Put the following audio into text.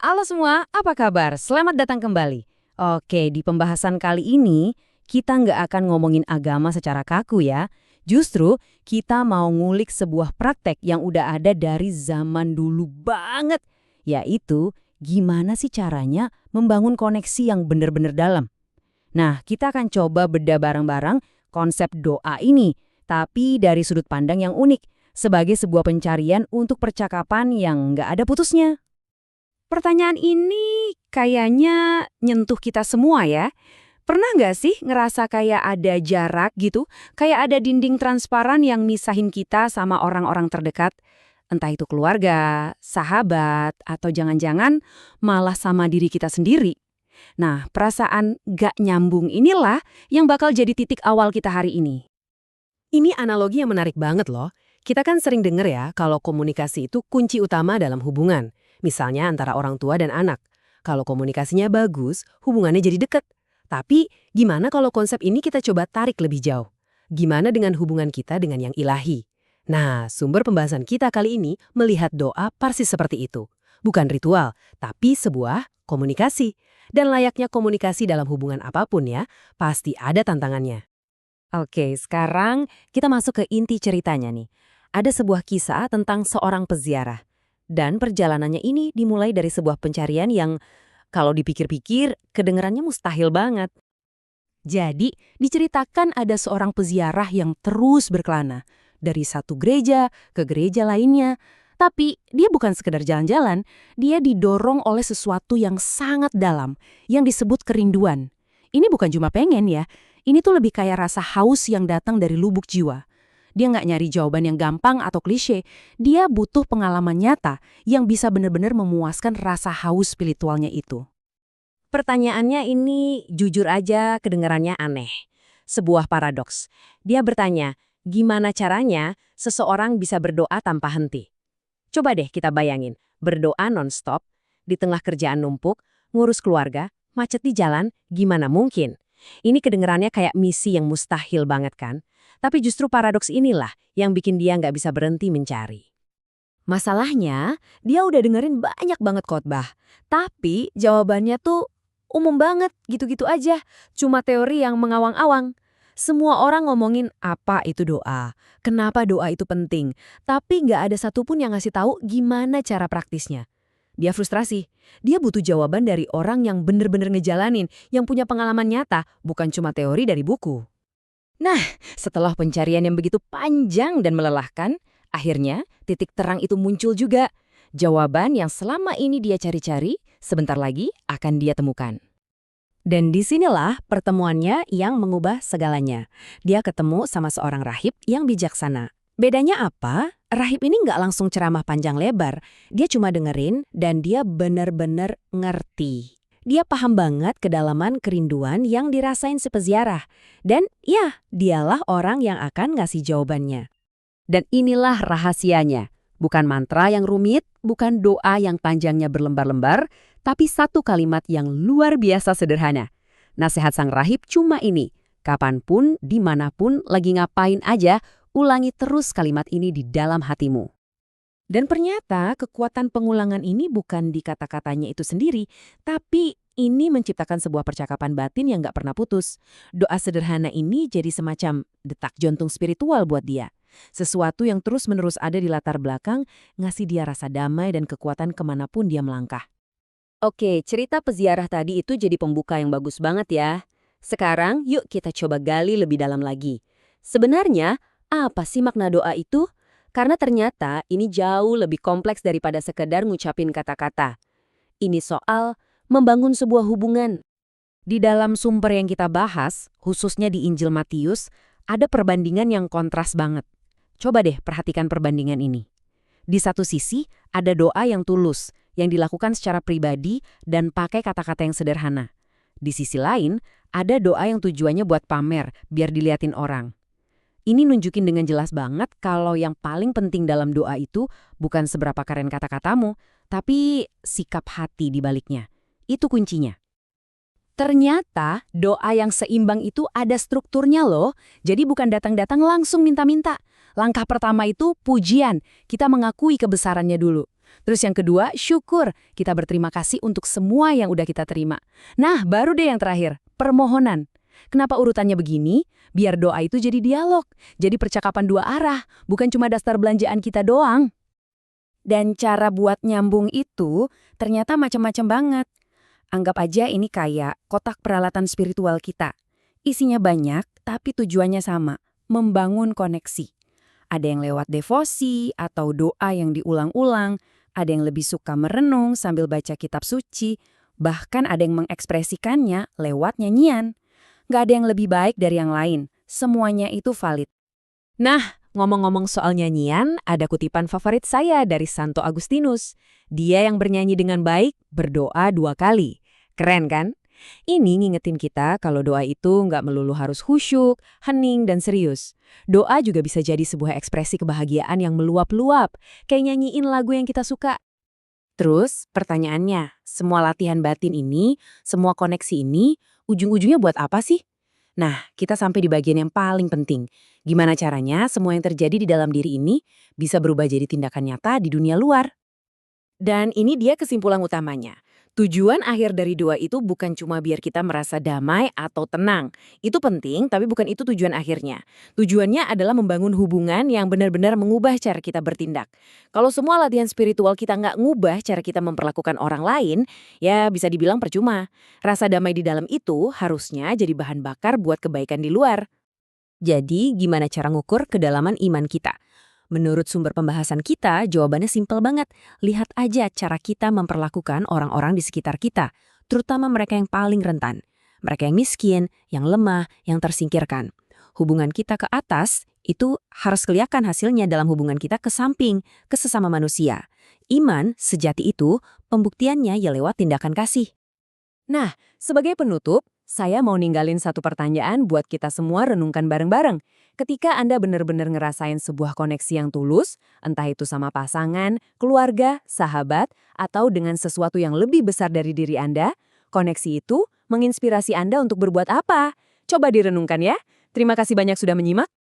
Halo semua, apa kabar? Selamat datang kembali. Oke, di pembahasan kali ini, kita nggak akan ngomongin agama secara kaku ya. Justru, kita mau ngulik sebuah praktek yang udah ada dari zaman dulu banget. Yaitu, gimana sih caranya membangun koneksi yang benar-benar dalam. Nah, kita akan coba bedah bareng-bareng konsep doa ini, tapi dari sudut pandang yang unik, sebagai sebuah pencarian untuk percakapan yang nggak ada putusnya. Pertanyaan ini kayaknya nyentuh kita semua ya. Pernah nggak sih ngerasa kayak ada jarak gitu? Kayak ada dinding transparan yang misahin kita sama orang-orang terdekat? Entah itu keluarga, sahabat, atau jangan-jangan malah sama diri kita sendiri. Nah, perasaan nggak nyambung inilah yang bakal jadi titik awal kita hari ini. Ini analogi yang menarik banget loh. Kita kan sering dengar ya kalau komunikasi itu kunci utama dalam hubungan. Misalnya antara orang tua dan anak. Kalau komunikasinya bagus, hubungannya jadi deket. Tapi gimana kalau konsep ini kita coba tarik lebih jauh? Gimana dengan hubungan kita dengan yang ilahi? Nah, sumber pembahasan kita kali ini melihat doa persis seperti itu. Bukan ritual, tapi sebuah komunikasi. Dan layaknya komunikasi dalam hubungan apapun ya, pasti ada tantangannya. Oke, sekarang kita masuk ke inti ceritanya nih. Ada sebuah kisah tentang seorang peziarah. Dan perjalanannya ini dimulai dari sebuah pencarian yang kalau dipikir-pikir kedengarannya mustahil banget. Jadi, diceritakan ada seorang peziarah yang terus berkelana dari satu gereja ke gereja lainnya. Tapi dia bukan sekedar jalan-jalan, dia didorong oleh sesuatu yang sangat dalam, yang disebut kerinduan. Ini bukan cuma pengen ya, ini tuh lebih kayak rasa haus yang datang dari lubuk jiwa. Dia nggak nyari jawaban yang gampang atau klise, dia butuh pengalaman nyata yang bisa benar-benar memuaskan rasa haus spiritualnya itu. Pertanyaannya ini jujur aja kedengarannya aneh. Sebuah paradoks. Dia bertanya, gimana caranya seseorang bisa berdoa tanpa henti? Coba deh kita bayangin, berdoa non-stop, di tengah kerjaan numpuk, ngurus keluarga, macet di jalan, gimana mungkin? Ini kedengarannya kayak misi yang mustahil banget kan? Tapi justru paradoks inilah yang bikin dia nggak bisa berhenti mencari. Masalahnya, dia udah dengerin banyak banget khotbah. Tapi jawabannya tuh umum banget, gitu-gitu aja. Cuma teori yang mengawang-awang. Semua orang ngomongin apa itu doa, kenapa doa itu penting. Tapi nggak ada satupun yang ngasih tahu gimana cara praktisnya. Dia frustrasi. Dia butuh jawaban dari orang yang bener-bener ngejalanin, yang punya pengalaman nyata, bukan cuma teori dari buku. Nah, setelah pencarian yang begitu panjang dan melelahkan, akhirnya titik terang itu muncul juga. Jawaban yang selama ini dia cari-cari, sebentar lagi akan dia temukan. Dan disinilah pertemuannya yang mengubah segalanya. Dia ketemu sama seorang rahib yang bijaksana. Bedanya apa? Rahib ini nggak langsung ceramah panjang lebar. Dia cuma dengerin dan dia benar-benar ngerti. Dia paham banget kedalaman kerinduan yang dirasain si peziarah. Dan ya, dialah orang yang akan ngasih jawabannya. Dan inilah rahasianya. Bukan mantra yang rumit, bukan doa yang panjangnya berlembar-lembar, tapi satu kalimat yang luar biasa sederhana. Nasihat sang rahib cuma ini. Kapanpun, dimanapun, lagi ngapain aja, ulangi terus kalimat ini di dalam hatimu. Dan ternyata kekuatan pengulangan ini bukan di kata-katanya itu sendiri, tapi ini menciptakan sebuah percakapan batin yang gak pernah putus. Doa sederhana ini jadi semacam detak jantung spiritual buat dia. Sesuatu yang terus-menerus ada di latar belakang, ngasih dia rasa damai dan kekuatan kemanapun dia melangkah. Oke, cerita peziarah tadi itu jadi pembuka yang bagus banget ya. Sekarang yuk kita coba gali lebih dalam lagi. Sebenarnya, apa sih makna doa itu? Karena ternyata ini jauh lebih kompleks daripada sekedar ngucapin kata-kata. Ini soal membangun sebuah hubungan. Di dalam sumber yang kita bahas, khususnya di Injil Matius, ada perbandingan yang kontras banget. Coba deh perhatikan perbandingan ini. Di satu sisi, ada doa yang tulus, yang dilakukan secara pribadi dan pakai kata-kata yang sederhana. Di sisi lain, ada doa yang tujuannya buat pamer, biar diliatin orang. Ini nunjukin dengan jelas banget kalau yang paling penting dalam doa itu bukan seberapa keren kata-katamu, tapi sikap hati di baliknya. Itu kuncinya. Ternyata doa yang seimbang itu ada strukturnya loh. Jadi bukan datang-datang langsung minta-minta. Langkah pertama itu pujian. Kita mengakui kebesarannya dulu. Terus yang kedua, syukur. Kita berterima kasih untuk semua yang udah kita terima. Nah, baru deh yang terakhir, permohonan. Kenapa urutannya begini? Biar doa itu jadi dialog, jadi percakapan dua arah, bukan cuma daftar belanjaan kita doang. Dan cara buat nyambung itu ternyata macam-macam banget. Anggap aja ini kayak kotak peralatan spiritual kita. Isinya banyak, tapi tujuannya sama, membangun koneksi. Ada yang lewat devosi atau doa yang diulang-ulang, ada yang lebih suka merenung sambil baca kitab suci, bahkan ada yang mengekspresikannya lewat nyanyian. Nggak ada yang lebih baik dari yang lain, semuanya itu valid. Nah, ngomong-ngomong soal nyanyian, ada kutipan favorit saya dari Santo Agustinus. Dia yang bernyanyi dengan baik, berdoa 2 kali. Keren kan? Ini ngingetin kita kalau doa itu nggak melulu harus khusyuk, hening, dan serius. Doa juga bisa jadi sebuah ekspresi kebahagiaan yang meluap-luap, kayak nyanyiin lagu yang kita suka. Terus, pertanyaannya, semua latihan batin ini, semua koneksi ini, ujung-ujungnya buat apa sih? Nah, kita sampai di bagian yang paling penting. Gimana caranya semua yang terjadi di dalam diri ini bisa berubah jadi tindakan nyata di dunia luar? Dan ini dia kesimpulan utamanya. Tujuan akhir dari doa itu bukan cuma biar kita merasa damai atau tenang. Itu penting, tapi bukan itu tujuan akhirnya. Tujuannya adalah membangun hubungan yang benar-benar mengubah cara kita bertindak. Kalau semua latihan spiritual kita nggak ngubah cara kita memperlakukan orang lain, ya bisa dibilang percuma. Rasa damai di dalam itu harusnya jadi bahan bakar buat kebaikan di luar. Jadi, gimana cara ngukur kedalaman iman kita? Menurut sumber pembahasan kita, jawabannya simpel banget. Lihat aja cara kita memperlakukan orang-orang di sekitar kita, terutama mereka yang paling rentan. Mereka yang miskin, yang lemah, yang tersingkirkan. Hubungan kita ke atas, itu harus kelihatan hasilnya dalam hubungan kita ke samping, ke sesama manusia. Iman, sejati itu, pembuktiannya ya lewat tindakan kasih. Nah, sebagai penutup, saya mau ninggalin satu pertanyaan buat kita semua renungkan bareng-bareng. Ketika Anda benar-benar ngerasain sebuah koneksi yang tulus, entah itu sama pasangan, keluarga, sahabat, atau dengan sesuatu yang lebih besar dari diri Anda, koneksi itu menginspirasi Anda untuk berbuat apa? Coba direnungkan ya. Terima kasih banyak sudah menyimak.